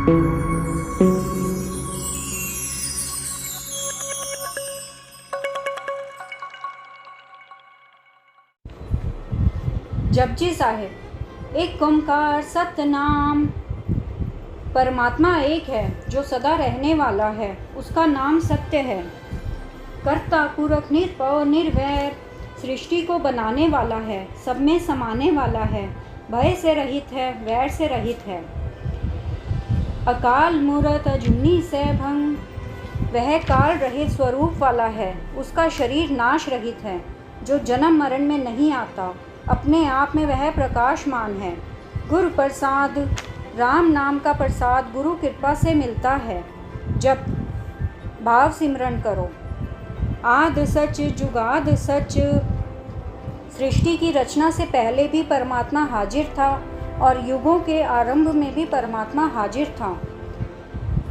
जपजी साहिब। एक ओंकार सतनाम। परमात्मा एक है जो सदा रहने वाला है, उसका नाम सत्य है। कर्ता पुरख निरपौ निर्वैर, सृष्टि को बनाने वाला है, सब में समाने वाला है, भय से रहित है, वैर से रहित है। अकाल मूरत अजूनी सैभंग, वह काल रहित स्वरूप वाला है, उसका शरीर नाश रहित है, जो जन्म मरण में नहीं आता, अपने आप में वह प्रकाशमान है। गुरु प्रसाद, राम नाम का प्रसाद गुरु कृपा से मिलता है। जब भाव सिमरन करो। आद सच जुगाद सच, सृष्टि की रचना से पहले भी परमात्मा हाजिर था और युगों के आरंभ में भी परमात्मा हाजिर था।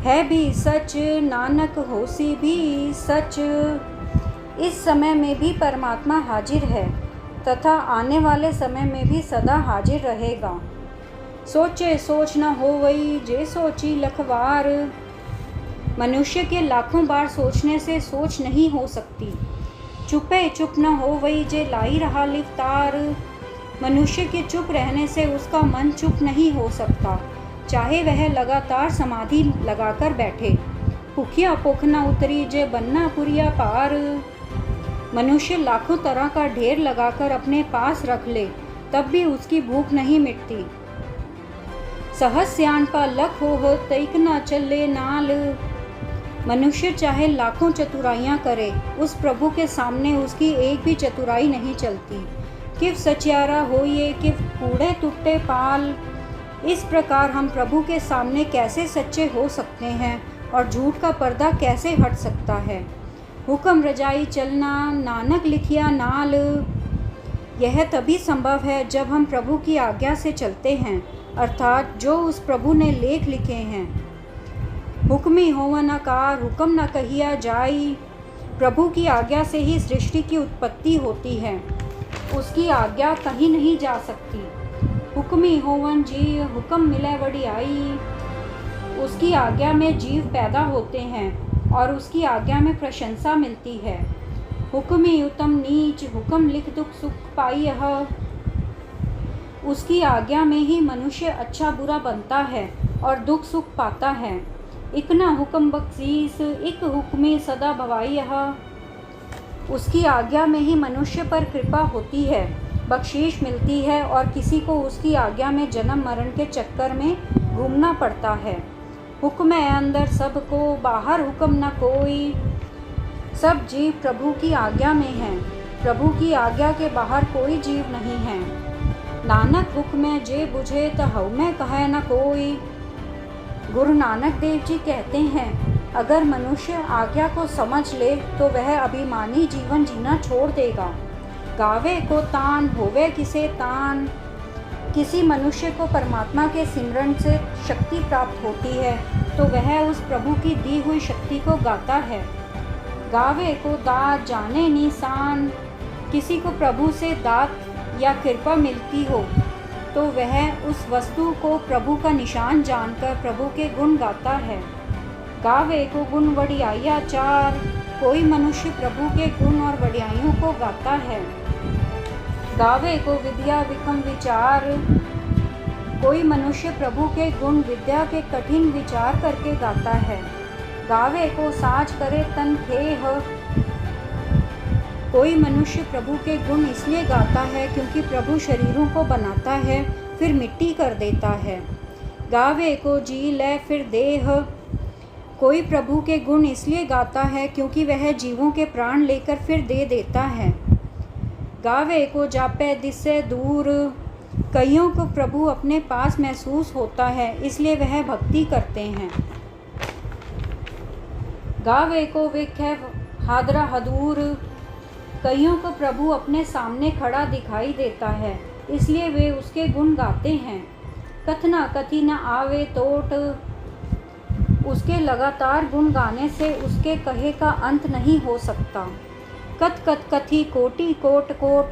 है भी सच नानक होसी भी सच, इस समय में भी परमात्मा हाजिर है तथा आने वाले समय में भी सदा हाजिर रहेगा। सोचे सोच न होवई जे सोची लखवार, मनुष्य के लाखों बार सोचने से सोच नहीं हो सकती। चुपे चुप न होवई जे लाई रहा लिफ्तार, मनुष्य के चुप रहने से उसका मन चुप नहीं हो सकता, चाहे वह लगातार समाधि लगाकर बैठे। भूखिया भूख न उतरी जे बनना पुरिया पार, मनुष्य लाखों तरह का ढेर लगाकर अपने पास रख ले तब भी उसकी भूख नहीं मिटती। सहस्यान पा लख हो तैक न चले नाल, मनुष्य चाहे लाखों चतुराइयाँ करे, उस प्रभु के सामने उसकी एक भी चतुराई नहीं चलती। किव सचियारा हो ये किव कूड़े टुट्टे पाल, इस प्रकार हम प्रभु के सामने कैसे सच्चे हो सकते हैं और झूठ का पर्दा कैसे हट सकता है। हुक्म रजाई चलना नानक लिखिया नाल, यह तभी संभव है जब हम प्रभु की आज्ञा से चलते हैं, अर्थात जो उस प्रभु ने लेख लिखे हैं। हुक्मी होवन आकार हुक्म न कहिया जाई, प्रभु की आज्ञा से ही सृष्टि की उत्पत्ति होती है, उसकी आज्ञा कहीं नहीं जा सकती। हुक्मी होवन जी हुक्म मिले वडियाई, उसकी आज्ञा में जीव पैदा होते हैं और उसकी आज्ञा में प्रशंसा मिलती है। हुक्मी उत्तम नीच हुक्म लिख दुख सुख पाई यह, उसकी आज्ञा में ही मनुष्य अच्छा बुरा बनता है और दुख सुख पाता है। इकना हुक्म बख्शीस इक हुक्मी सदा भवाई यह, उसकी आज्ञा में ही मनुष्य पर कृपा होती है, बख्शीश मिलती है और किसी को उसकी आज्ञा में जन्म मरण के चक्कर में घूमना पड़ता है। हुक्म है अंदर सबको बाहर हुक्म न कोई, सब जीव प्रभु की आज्ञा में हैं, प्रभु की आज्ञा के बाहर कोई जीव नहीं है। नानक हुक्म जे बुझे त हऊ में कहे न कोई, गुरु नानक देव जी कहते हैं अगर मनुष्य आज्ञा को समझ ले तो वह अभिमानी जीवन जीना छोड़ देगा। गावे को तान होवे किसे तान, किसी मनुष्य को परमात्मा के सिमरन से शक्ति प्राप्त होती है तो वह उस प्रभु की दी हुई शक्ति को गाता है। गावे को दात जाने निशान, किसी को प्रभु से दात या कृपा मिलती हो तो वह उस वस्तु को प्रभु का निशान जानकर प्रभु के गुण गाता है। गावे को गुण वडियाइया चार, कोई मनुष्य प्रभु के गुण और वडियाइयों को गाता है। गावे को विद्या विकम विचार, कोई मनुष्य प्रभु के गुण विद्या के कठिन विचार करके गाता है। गावे को साज करे तन खेह, कोई मनुष्य प्रभु के गुण इसलिए गाता है क्योंकि प्रभु शरीरों को बनाता है फिर मिट्टी कर देता है। गावे को जी ले फिर देह, कोई प्रभु के गुण इसलिए गाता है क्योंकि वह जीवों के प्राण लेकर फिर दे देता है। गावे को जापे दिससे दूर, कईयों को प्रभु अपने पास महसूस होता है इसलिए वह भक्ति करते हैं। गावे को विखे हादरा हदूर, कईयों को प्रभु अपने सामने खड़ा दिखाई देता है इसलिए वे उसके गुण गाते हैं। कथना कथी न आवे तोट, उसके लगातार गुण गाने से उसके कहे का अंत नहीं हो सकता। कथ कथ कथी कोटि कोट कोट,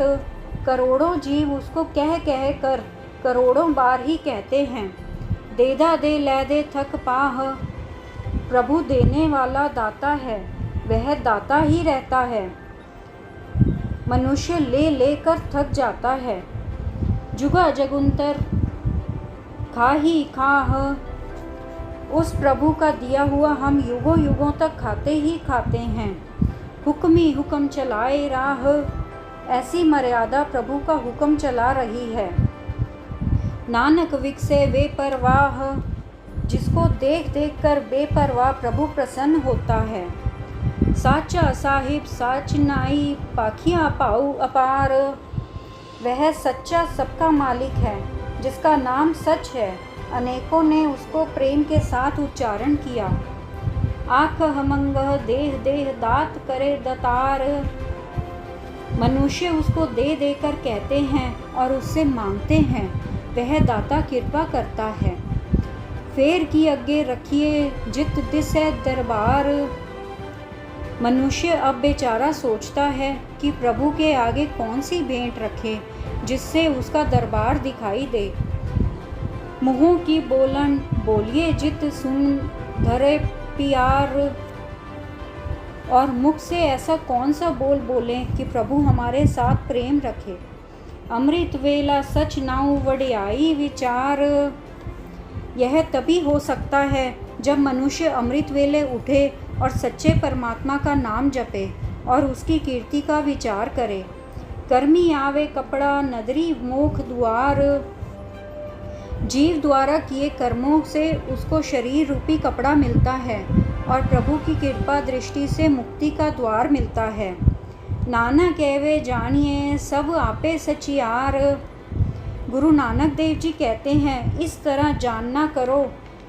करोड़ों जीव उसको कह कह कर करोड़ों बार ही कहते हैं। देदा दे लै दे थक पाह। प्रभु देने वाला दाता है, वह दाता ही रहता है। मनुष्य ले लेकर थक जाता है। जुगा जगुंतर खा ही खाह। उस प्रभु का दिया हुआ हम युगों युगों तक खाते ही खाते हैं। हुक्मी हुक्म चलाए राह। ऐसी मर्यादा प्रभु का हुक्म चला रही है। नानक विकसे बेपरवाह। जिसको देख देख कर बेपरवाह प्रभु प्रसन्न होता है। साचा साहिब साच नाई पाखियाँ पाऊ अपार। वह सच्चा सबका मालिक है, जिसका नाम सच है। अनेकों ने उसको प्रेम के साथ उच्चारण किया। आख हमंग देह देह दात करे दतार। मनुष्य उसको दे देकर कहते हैं और उससे मांगते हैं, वह दाता कृपा करता है। फेर की अगे रखिए जित दिसै दरबार। मनुष्य अब बेचारा सोचता है कि प्रभु के आगे कौन सी भेंट रखे जिससे उसका दरबार दिखाई दे। मुँहों की बोलन बोलिए जित सुन धरे प्यार। और मुख से ऐसा कौन सा बोल बोलें कि प्रभु हमारे साथ प्रेम रखे। अमृत वेला सच नाउ वड्याई विचार। यह तभी हो सकता है जब मनुष्य अमृत वेले उठे और सच्चे परमात्मा का नाम जपे और उसकी कीर्ति का विचार करे। कर्मी आवे कपड़ा नदरी मोख द्वार। जीव द्वारा किए कर्मों से उसको शरीर रूपी कपड़ा मिलता है और प्रभु की कृपा दृष्टि से मुक्ति का द्वार मिलता है। नानक कहवे जानिए सब आपे सचियार। गुरु नानक देव जी कहते हैं, इस तरह जानना करो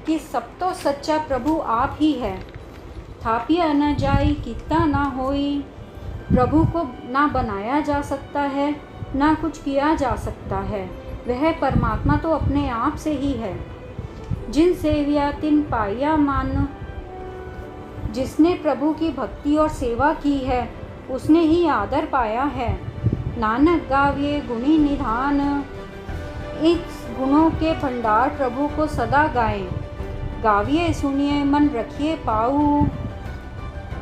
कि सब तो सच्चा प्रभु आप ही है। थापिया न जाई किता ना होई। प्रभु को ना बनाया जा सकता है, ना कुछ किया जा सकता है। वह परमात्मा तो अपने आप से ही है। जिन सेविया तिन पाया मान। जिसने प्रभु की भक्ति और सेवा की है, उसने ही आदर पाया है। नानक गाविए गुणी निधान। इस गुणों के भंडार प्रभु को सदा गाएं। गाविए सुनिए मन रखिए पाऊ।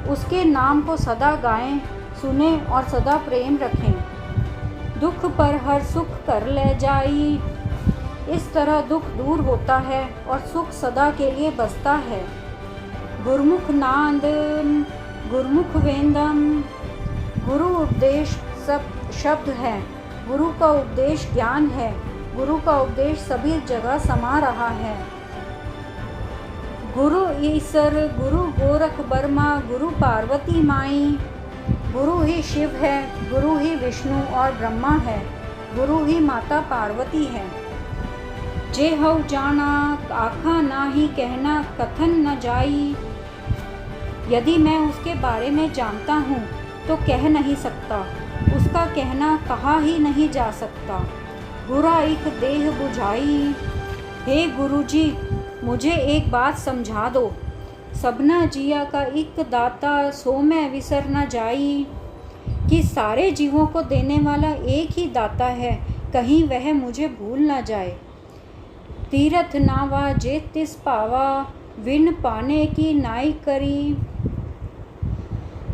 उसके नाम को सदा गाएं, सुने और सदा प्रेम रखें। दुख पर हर सुख कर ले जाई। इस तरह दुख दूर होता है और सुख सदा के लिए बसता है। गुरमुख नाद गुरमुख वेंदम। गुरु उपदेश सब शब्द है। गुरु का उपदेश ज्ञान है। गुरु का उपदेश सभी जगह समा रहा है। गुरु ईश्वर गुरु गोरख बर्मा गुरु पार्वती माई। गुरु ही शिव है, गुरु ही विष्णु और ब्रह्मा है, गुरु ही माता पार्वती है। जे हऊ जाना आखा ना ही कहना कथन न जाई। यदि मैं उसके बारे में जानता हूँ तो कह नहीं सकता, उसका कहना कहा ही नहीं जा सकता। बुरा एक देह बुझाई। हे गुरुजी, मुझे एक बात समझा दो। सबना जिया का एक दाता सो मैं विसर न जाई। कि सारे जीवों को देने वाला एक ही दाता है, कहीं वह मुझे भूल न जाए। तीरथ नावा जे तिस पावा विन पाने की नाई करी।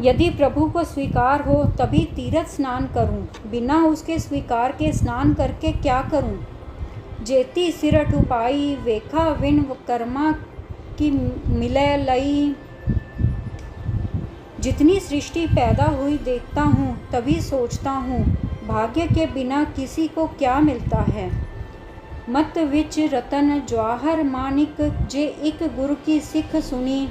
यदि प्रभु को स्वीकार हो तभी तीर्थ स्नान करूं, बिना उसके स्वीकार के स्नान करके क्या करूं। जेती सिरठ उपाई वेखा विन कर्मा की मिले लई। जितनी सृष्टि पैदा हुई देखता हूँ तभी सोचता हूँ, भाग्य के बिना किसी को क्या मिलता है। मत विच रतन जवाहर मानिक जे एक गुरु की सिख सुनी।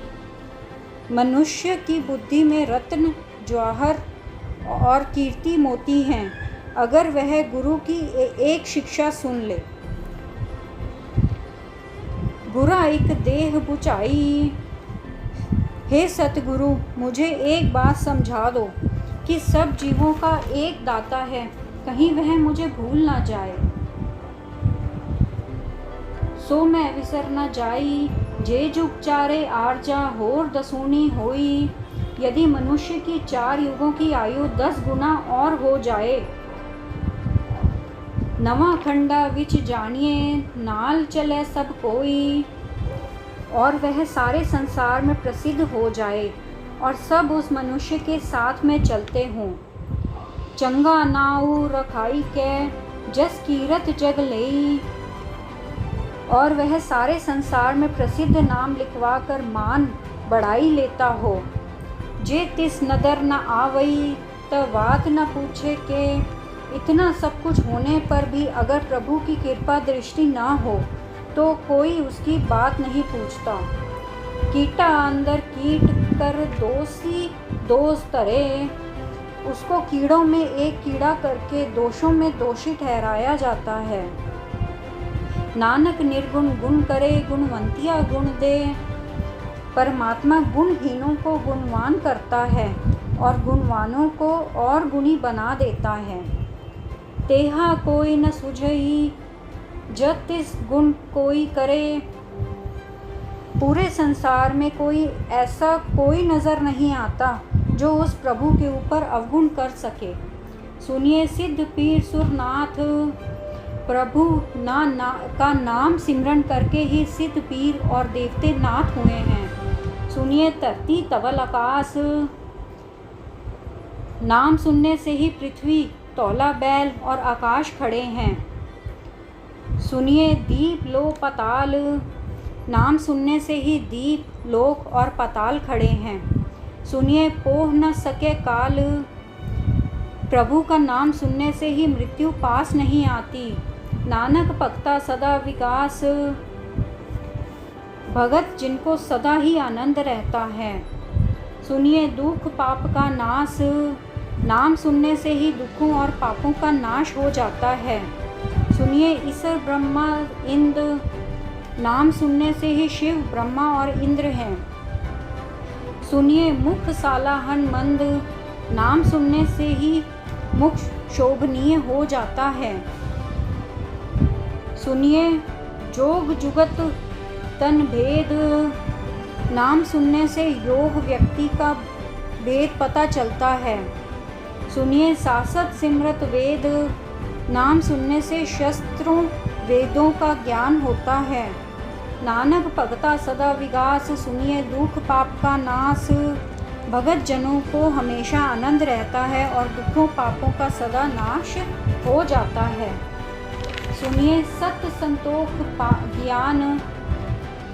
मनुष्य की बुद्धि में रत्न जवाहर और कीर्ति मोती हैं, अगर वह गुरु की एक शिक्षा सुन ले। बुरा एक देह बुझाई। हे सतगुरु, मुझे एक बात समझा दो कि सब जीवों का एक दाता है, कहीं वह मुझे भूल ना जाए। सो मैं विसर न जाई जे जुग चारे आरजा होर दसूनी होई। यदि मनुष्य की 4 युगों की आयु 10 गुना और हो जाए, नवा खंडा विच जानिए नाल चले सब कोई, और वह सारे संसार में प्रसिद्ध हो जाए और सब उस मनुष्य के साथ में चलते हों। चंगा नाऊ रखाई के जस कीरत जग लेई, और वह सारे संसार में प्रसिद्ध नाम लिखवा कर मान बढ़ाई लेता हो। जे तिस नदर न आवई त बात न पूछे के, इतना सब कुछ होने पर भी अगर प्रभु की कृपा दृष्टि न हो तो कोई उसकी बात नहीं पूछता। कीटा अंदर कीट कर दोषी दोष तरे, उसको कीड़ों में एक कीड़ा करके दोषों में दोषी ठहराया जाता है। नानक निर्गुण गुण करे गुणवंतिया गुण दे, परमात्मा गुणहीनों को गुणवान करता है और गुणवानों को और गुणी बना देता है। तेहा कोई न सुझई जब तिस गुण कोई करे, पूरे संसार में कोई ऐसा कोई नज़र नहीं आता जो उस प्रभु के ऊपर अवगुण कर सके। सुनिए सिद्ध पीर सुरनाथ, प्रभु का नाम सिमरन करके ही सिद्ध पीर और देवते नाथ हुए हैं। सुनिए धरती तवल आकाश, नाम सुनने से ही पृथ्वी तौला बैल और आकाश खड़े हैं। सुनिए दीप लो पताल, नाम सुनने से ही दीप लोक और पताल खड़े हैं। सुनिए पोह न सके काल, प्रभु का नाम सुनने से ही मृत्यु पास नहीं आती। नानक भक्ता सदा विकास, भगत जिनको सदा ही आनंद रहता है। सुनिए दुख पाप का नाश, नाम सुनने से ही दुखों और पापों का नाश हो जाता है। सुनिए ईश्वर ब्रह्मा इंद्र, नाम सुनने से ही शिव ब्रह्मा और इंद्र हैं। सुनिए मुख सालाहन मंद, नाम सुनने से ही मुख शोभनीय हो जाता है। सुनिए जोग जुगत तन भेद, नाम सुनने से योग व्यक्ति का भेद पता चलता है। सुनिए सासत सिमरत वेद, नाम सुनने से शस्त्रों वेदों का ज्ञान होता है। नानक भगता सदा विकास, सुनिए दुख पाप का नाश, भगत जनों को हमेशा आनंद रहता है और दुखों पापों का सदा नाश हो जाता है। सुनिए सत्य संतोष ज्ञान,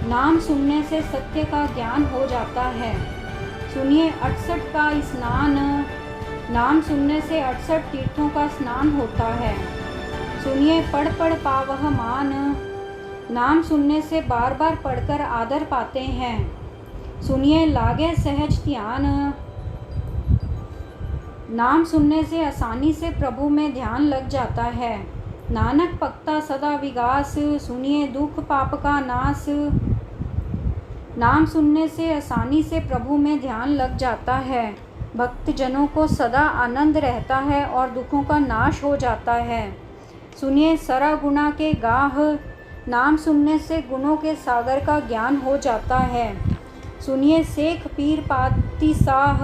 नाम सुनने से सत्य का ज्ञान हो जाता है। सुनिए 68 का स्नान, नाम सुनने से 68 तीर्थों का स्नान होता है। सुनिए पढ़ पढ़ पावह मान, नाम सुनने से बार बार पढ़कर आदर पाते हैं। सुनिए लागे सहज ध्यान, नाम सुनने से आसानी से प्रभु में ध्यान लग जाता है। नानक भक्ता सदा विकास, सुनिए दुख पाप का नाश, नाम सुनने से आसानी से प्रभु में ध्यान लग जाता है। भक्त जनों को सदा आनंद रहता है और दुखों का नाश हो जाता है। सुनिए सरा गुना के गाह, नाम सुनने से गुणों के सागर का ज्ञान हो जाता है। सुनिए शेख पीर पाती साह,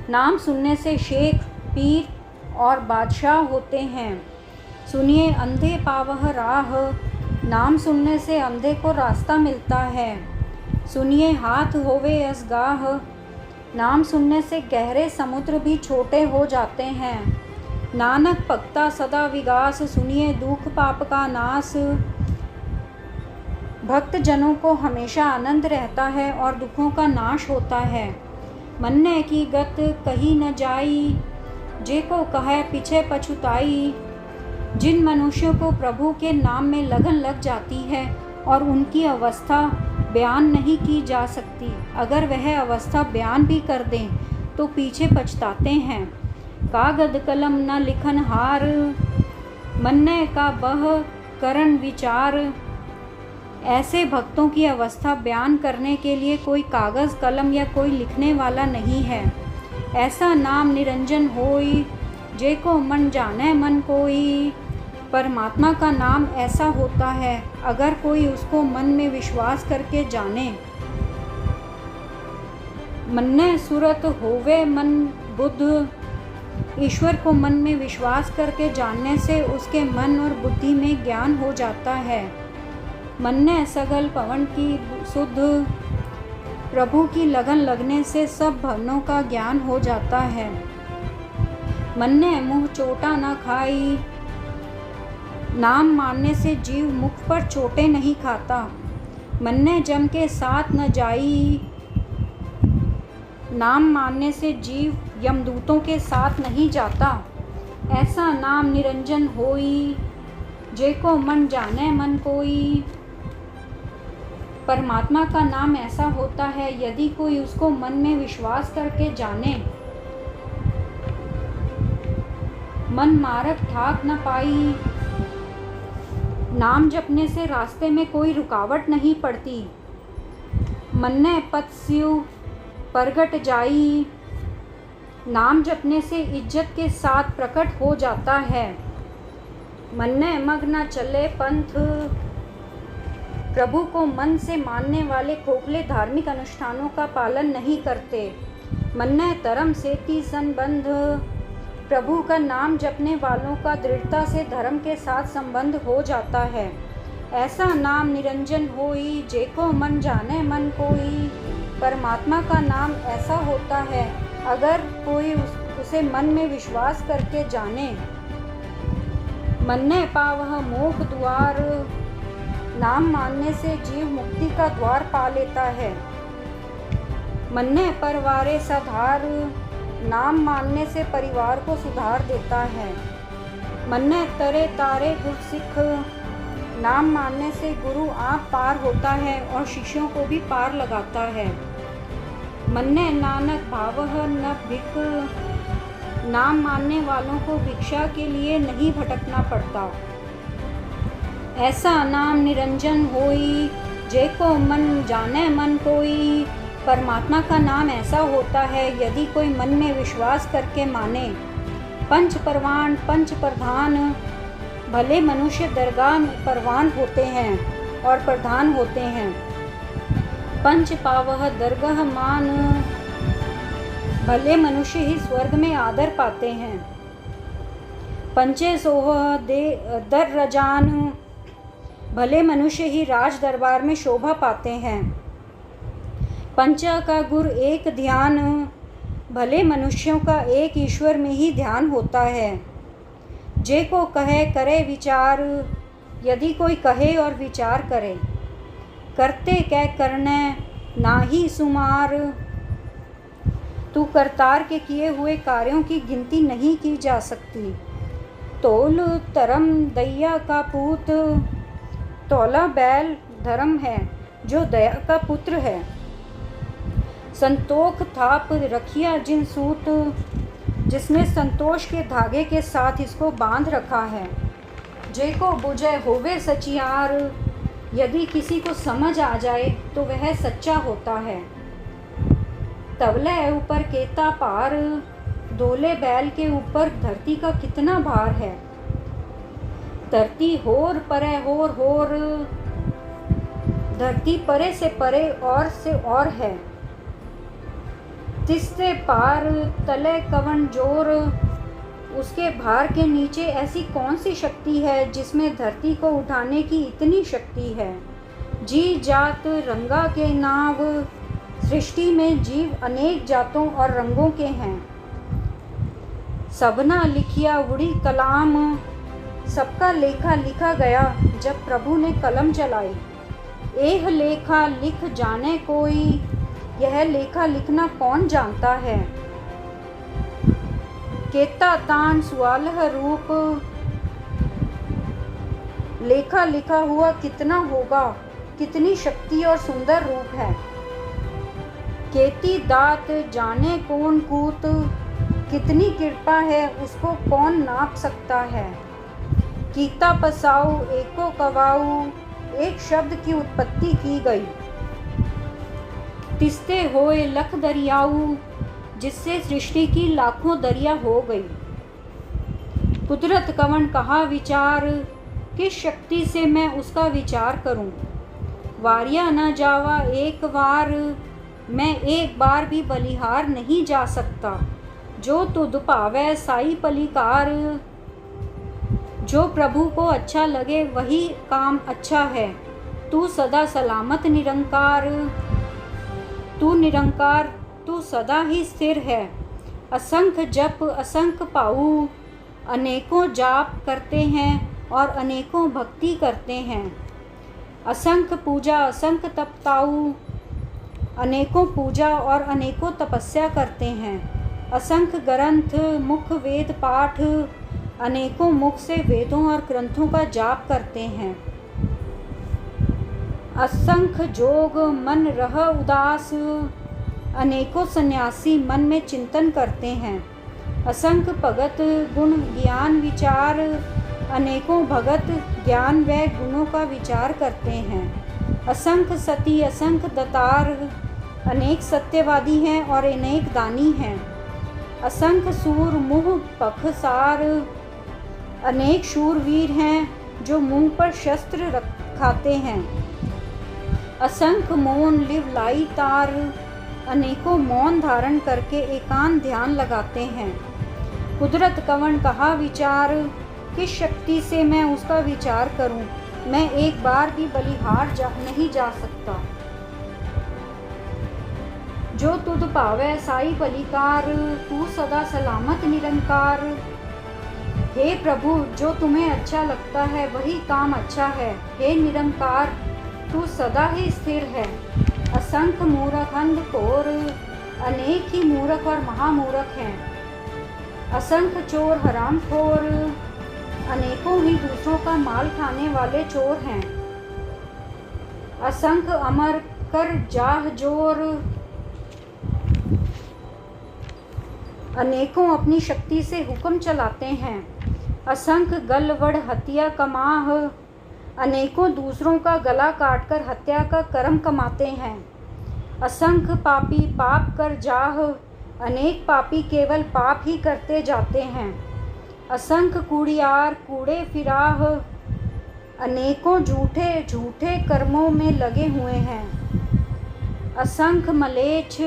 नाम सुनने से शेख पीर और बादशाह होते हैं। सुनिए अंधे पावह राह, नाम सुनने से अंधे को रास्ता मिलता है। सुनिए हाथ होवे असगाह, नाम सुनने से गहरे समुद्र भी छोटे हो जाते हैं। नानक भक्ता सदा विकास, सुनिए दुख पाप का नाश, भक्त जनों को हमेशा आनंद रहता है और दुखों का नाश होता है। मन्ने की गत कही न जाई, जे को कहे पीछे पछुताई। जिन मनुष्यों को प्रभु के नाम में लगन लग जाती है और उनकी अवस्था बयान नहीं की जा सकती, अगर वह अवस्था बयान भी कर दें तो पीछे पछताते हैं। कागद कलम न लिखन हार, मन्ने का बह करन विचार। ऐसे भक्तों की अवस्था बयान करने के लिए कोई कागज़ कलम या कोई लिखने वाला नहीं है। ऐसा नाम निरंजन होई, जे को मन जाने मन कोई। परमात्मा का नाम ऐसा होता है, अगर कोई उसको मन में विश्वास करके जाने। मन्ने सुरत होवे मन बुद्ध, ईश्वर को मन में विश्वास करके जानने से उसके मन और बुद्धि में ज्ञान हो जाता है। मन्ने सगल पवन की सुध, प्रभु की लगन लगने से सब भवनों का ज्ञान हो जाता है। मन्ने मुँह चोटा न खाई, नाम मानने से जीव मुख पर चोटें नहीं खाता। मन्ने जम के साथ न जाई, नाम मानने से जीव यमदूतों के साथ नहीं जाता। ऐसा नाम निरंजन होई, जेको मन जाने मन कोई। परमात्मा का नाम ऐसा होता है, यदि कोई उसको मन में विश्वास करके जाने। मन मारक ठाक न पाई, नाम जपने से रास्ते में कोई रुकावट नहीं पड़ती। मन्ने पत स्यु प्रगट जाई, नाम जपने से इज्जत के साथ प्रकट हो जाता है। मन्ने मग न चले पंथ, प्रभु को मन से मानने वाले खोखले धार्मिक अनुष्ठानों का पालन नहीं करते। मन्ने तरम सेती संबंध, प्रभु का नाम जपने वालों का दृढ़ता से धर्म के साथ संबंध हो जाता है। ऐसा नाम निरंजन होई, जेको मन जाने मन कोई। परमात्मा का नाम ऐसा होता है, अगर कोई उसे मन में विश्वास करके जाने। मन्ने पावह मोक्ष द्वार, नाम मानने से जीव मुक्ति का द्वार पा लेता है। मन्ने परवारे साधार, नाम मानने से परिवार को सुधार देता है। मन्ने तरे तारे गुरसिख, नाम मानने से गुरु आप पार होता है और शिष्यों को भी पार लगाता है। मन्ने नानक भावह न भिक, नाम मानने वालों को भिक्षा के लिए नहीं भटकना पड़ता। ऐसा नाम निरंजन होई, जेको मन जाने मन कोई। परमात्मा का नाम ऐसा होता है, यदि कोई मन में विश्वास करके माने। पंच परवान पंच प्रधान, भले मनुष्य दरगाह में परवान होते हैं और प्रधान होते हैं। पंच पावह दरगाह मान, भले मनुष्य ही स्वर्ग में आदर पाते हैं। पंचे सोह दे दर रजान, भले मनुष्य ही राज दरबार में शोभा पाते हैं। पंचा का गुर एक ध्यान, भले मनुष्यों का एक ईश्वर में ही ध्यान होता है। जे को कहे करे विचार, यदि कोई कहे और विचार करे। करते कै करने नाही सुमार, तू करतार के किए हुए कार्यों की गिनती नहीं की जा सकती। तोल तरम दैया का पूत, तोला बैल धर्म है जो दया का पुत्र है। संतोख थाप रखिया जिन सूत, जिसने संतोष के धागे के साथ इसको बांध रखा है। जे को बुझे होवे सचियार, यदि किसी को समझ आ जाए तो वह सच्चा होता है। तवले ऊपर केता पार, दोले बैल के ऊपर धरती का कितना भार है। धरती होर परे होर होर, धरती परे से और है। तिस्ते पार तले कवन जोर, उसके भार के नीचे ऐसी कौन सी शक्ति है जिसमें धरती को उठाने की इतनी शक्ति है। जी जात रंगा के नाव, सृष्टि में जीव अनेक जातों और रंगों के हैं। सबना लिखिया उड़ी कलाम, सबका लेखा लिखा गया जब प्रभु ने कलम चलाई। एह लेखा लिख जाने कोई, यह लेखा लिखना कौन जानता है। केता तान सुआलह रूप, लेखा लिखा हुआ कितना होगा, कितनी शक्ति और सुंदर रूप है। केती दात जाने कौन कूत, कितनी कृपा है उसको कौन नाप सकता है। कीता पसाऊ एको कवाऊ, एक शब्द की उत्पत्ति की गई। तिस्ते होए लख दरियाऊ, जिससे सृष्टि की लाखों दरिया हो गई। कुदरत कवन कहा विचार, किस शक्ति से मैं उसका विचार करूं। वारिया न जावा एक बार, मैं एक बार भी बलिहार नहीं जा सकता। जो तुध पावै साई पलिकार। जो प्रभु को अच्छा लगे वही काम अच्छा है। तू सदा सलामत निरंकार। तू निरंकार, तू सदा ही स्थिर है। असंख्य जप असंख्य पाऊ। अनेकों जाप करते हैं और अनेकों भक्ति करते हैं। असंख्य पूजा असंख्य तपताऊ। अनेकों पूजा और अनेकों तपस्या करते हैं। असंख्य ग्रंथ मुख वेद पाठ। अनेकों मुख से वेदों और ग्रंथों का जाप करते हैं। असंख्य जोग मन रह उदास। अनेकों सन्यासी मन में चिंतन करते हैं। असंख्य भगत गुण ज्ञान विचार। अनेकों भगत ज्ञान व गुणों का विचार करते हैं। असंख्य सती असंख्य दतार। अनेक सत्यवादी हैं और अनेक दानी हैं। असंख्य सूर मुँह पखसार। अनेक शूरवीर हैं जो मुंह पर शस्त्र खाते हैं। असंख्य मौन लिवलाई तार। अनेकों मौन धारण करके एकांत ध्यान लगाते हैं। कुदरत कवन कहा विचार। किस शक्ति से मैं उसका विचार करूं। मैं एक बार भी बलिहार नहीं जा सकता। जो तुध पावै साई पलिकार। तू सदा सलामत निरंकार। हे प्रभु, जो तुम्हें अच्छा लगता है वही काम अच्छा है। हे निरंकार, तू सदा ही स्थिर है। असंख्य मूर्ख अंधकोर। अनेक ही मूर्ख और महामूर्ख हैं। असंख्य चोर हरामखोर। अनेकों ही दूसरों का माल खाने वाले चोर हैं। असंख्य अमर कर जाह जोर। अनेकों अपनी शक्ति से हुक्म चलाते हैं। असंख्य गलवड़ हत्या कमाह। अनेकों दूसरों का गला काटकर हत्या का कर्म कमाते हैं। असंख्य पापी पाप कर जाह। अनेक पापी केवल पाप ही करते जाते हैं। असंख्य कूड़ियार कूड़े फिराह। अनेकों झूठे झूठे कर्मों में लगे हुए हैं। असंख्य मलेच्छ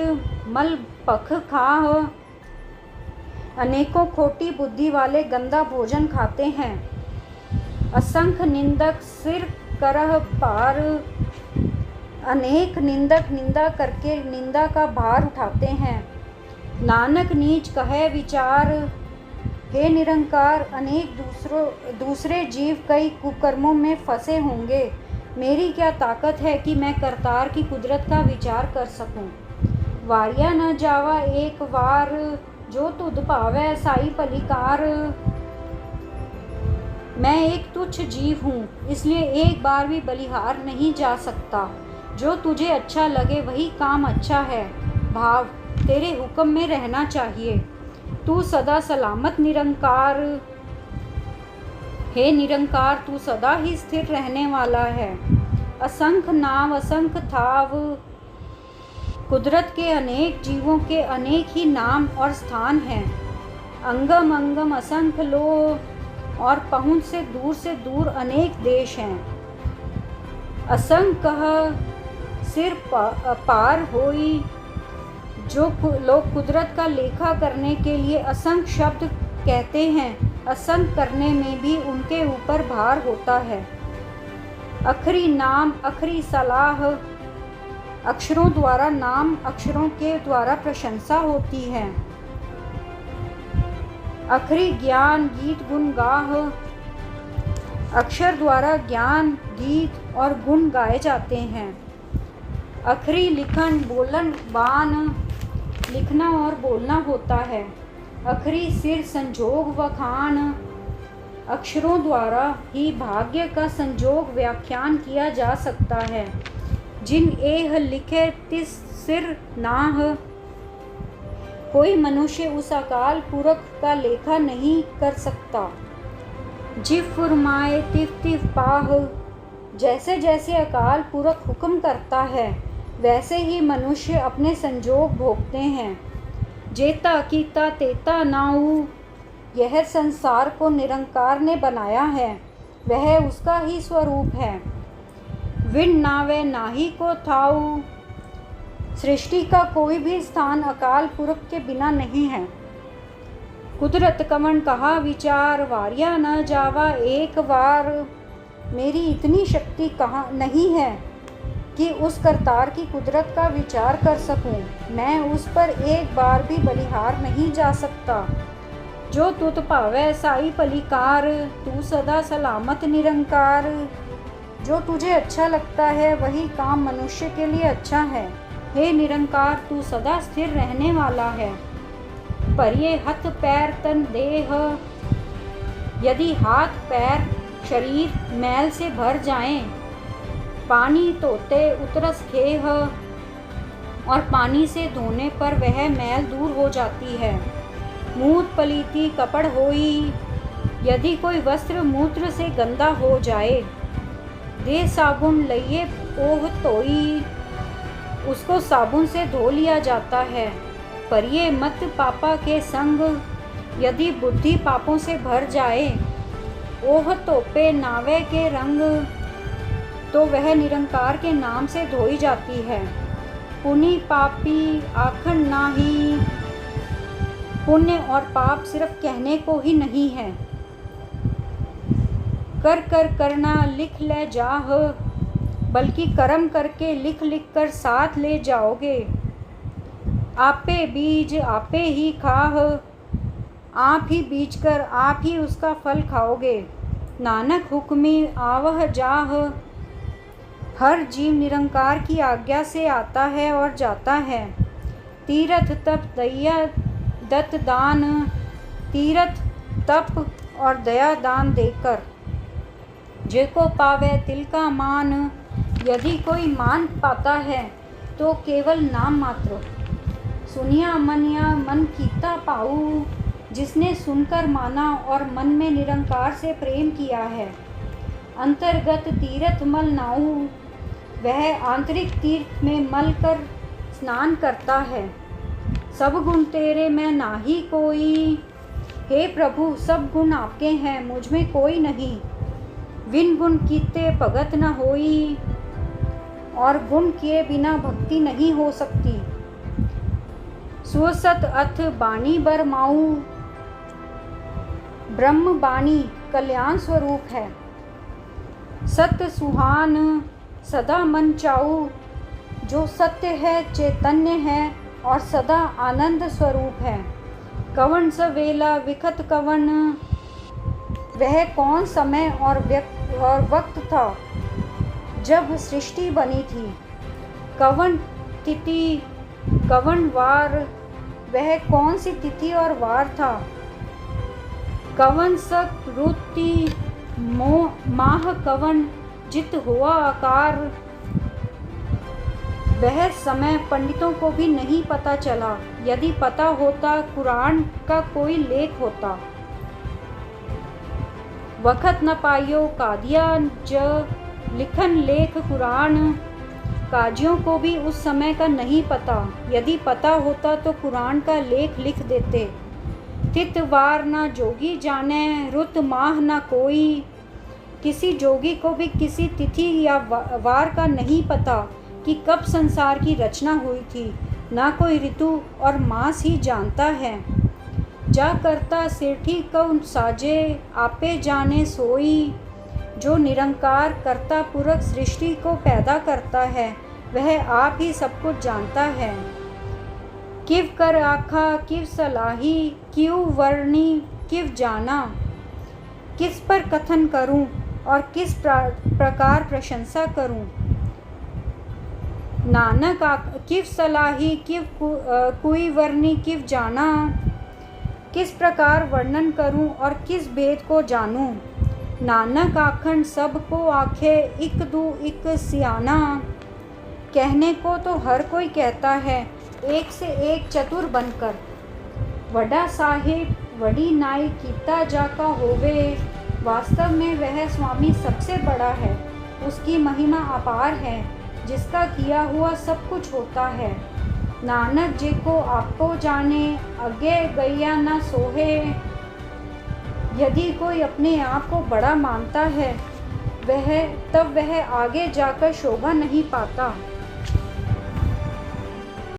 मल पख खाह। अनेकों खोटी बुद्धि वाले गंदा भोजन खाते हैं। असंख्य निंदक सिर करह पार। अनेक निंदक निंदा करके निंदा का भार उठाते हैं। नानक नीच कहे विचार। हे निरंकार, अनेक दूसरे जीव कई कुकर्मों में फंसे होंगे। मेरी क्या ताकत है कि मैं करतार की कुदरत का विचार कर सकूं। वारिया न जावा एक बार। जो तुध पावै साई पलिकार। मैं एक तुच्छ जीव हूँ, इसलिए एक बार भी बलिहार नहीं जा सकता। जो तुझे अच्छा लगे वही काम अच्छा है। भाव, तेरे हुक्म में रहना चाहिए। तू सदा सलामत निरंकार। हे निरंकार, तू सदा ही स्थिर रहने वाला है। असंख्य नाव असंख्य थाव। कुदरत के अनेक जीवों के अनेक ही नाम और स्थान हैं। अंगम अंगम असंख्य लोह और पहुँच से दूर अनेक देश हैं। असंख्य सिर पार होई। जो लोग कुदरत का लेखा करने के लिए असंख्य शब्द कहते हैं, असंख्य करने में भी उनके ऊपर भार होता है। अखरी नाम अखरी सलाह। अक्षरों द्वारा नाम, अक्षरों के द्वारा प्रशंसा होती है। अखरी ज्ञान गीत गुण गाह। अक्षर द्वारा ज्ञान गीत और गुण गाए जाते हैं। अखरी लिखन बोलन बान। लिखना और बोलना होता है। अखरी सिर संजोग वखान। अक्षरों द्वारा ही भाग्य का संजोग व्याख्यान किया जा सकता है। जिन एह लिखे तिस सिर नाह। कोई मनुष्य उस अकाल पुरख का लेखा नहीं कर सकता। जिव फुरमाए तिव तिव पाह। जैसे जैसे अकाल पुरख हुक्म करता है, वैसे ही मनुष्य अपने संजोग भोगते हैं। जेता कीता तेता नाऊ। यह संसार को निरंकार ने बनाया है, वह उसका ही स्वरूप है। विण नावे नाही को थाऊ। सृष्टि का कोई भी स्थान अकाल पुरख के बिना नहीं है। कुदरत कवन कहा विचार, वारिया न जावा एक बार। मेरी इतनी शक्ति कहाँ नहीं है कि उस करतार की कुदरत का विचार कर सकूं। मैं उस पर एक बार भी बलिहार नहीं जा सकता। जो तुत भावै साई पलिकार, तू सदा सलामत निरंकार। जो तुझे अच्छा लगता है वही काम मनुष्य के लिए अच्छा है। हे निरंकार, तू सदा स्थिर रहने वाला है। पर ये हथ पैर तन देह, यदि हाथ पैर शरीर मैल से भर जाएं, पानी धोते उतरस खेह, और पानी से धोने पर वह मैल दूर हो जाती है। मूत पलीती कपड़ होई, यदि कोई वस्त्र मूत्र से गंदा हो जाए, दे साबुन लइए ओह तोई, उसको साबुन से धो लिया जाता है। पर ये मत पापा के संग, यदि बुद्धि पापों से भर जाए, ओह तोपे नावे के रंग, तो वह निरंकार के नाम से धोई जाती है। पुनि पापी आखन नाही, पुण्य और पाप सिर्फ कहने को ही नहीं है। कर कर करना लिख ले जाह, बल्कि कर्म करके लिख लिख कर साथ ले जाओगे। आपे बीज आपे ही खाह, आप ही बीज कर आप ही उसका फल खाओगे। नानक हुक्मी आवह जाह, हर जीव निरंकार की आज्ञा से आता है और जाता है। तीरथ तप दया दत्त दान, तीरथ तप और दया दान देकर जेको पावे तिल का मान। यदि कोई मान पाता है तो केवल नाम मात्र। सुनिया मनिया मन कीता पाऊ, जिसने सुनकर माना और मन में निरंकार से प्रेम किया है। अंतर्गत तीर्थ मल नाऊ, वह आंतरिक तीर्थ में मल कर स्नान करता है। सब गुण तेरे में नाही कोई, हे प्रभु सब गुण आपके हैं मुझ में कोई नहीं। विन गुण कीते भगत न होई, और गुण किए बिना भक्ति नहीं हो सकती। सुसत अथ बाणी बर माऊ, ब्रह्म बाणी कल्याण स्वरूप है। सत्य सुहान सदा मन चाऊ, जो सत्य है चैतन्य है और सदा आनंद स्वरूप है। कवन सवेला विखत कवन, वह कौन समय और वक्त था जब सृष्टि बनी थी। कवन तिथि कवन वार, वह कौन सी तिथि और वार था। कवन सक रुति माह कवन जित हुआ आकार, वह समय पंडितों को भी नहीं पता चला। यदि पता होता कुरान का कोई लेख होता। वक़्त न पायो कादिया ज, लिखन लेख कुरान, काजियों को भी उस समय का नहीं पता। यदि पता होता तो कुरान का लेख लिख देते। तित वार ना जोगी जाने, रुत माह ना कोई, किसी जोगी को भी किसी तिथि या वार का नहीं पता कि कब संसार की रचना हुई थी। ना कोई ऋतु और मास ही जानता है। जा करता सेठी कौन साजे, आपे जाने सोई, जो निरंकार कर्ता पूर्वक सृष्टि को पैदा करता है वह आप ही सब कुछ जानता है। किव कर आखा किव सलाही, क्यों वर्णी किव जाना, किस पर कथन करूं और किस प्रकार प्रशंसा करूं। नानक किव सलाही किव कुई वर्णी किव जाना, किस प्रकार वर्णन करूं और किस भेद को जानूं। नानक आखन सब को आखे, इक दू इक सियाना, कहने को तो हर कोई कहता है एक से एक चतुर बनकर। वडा साहिब वडी नाई कीता जाका होवे, वास्तव में वह स्वामी सबसे बड़ा है। उसकी महिमा अपार है, जिसका किया हुआ सब कुछ होता है। नानक जी को आपको जाने, अगे गैया न सोहे। यदि कोई अपने आप को बड़ा मानता है तब वह आगे जाकर शोभा नहीं पाता।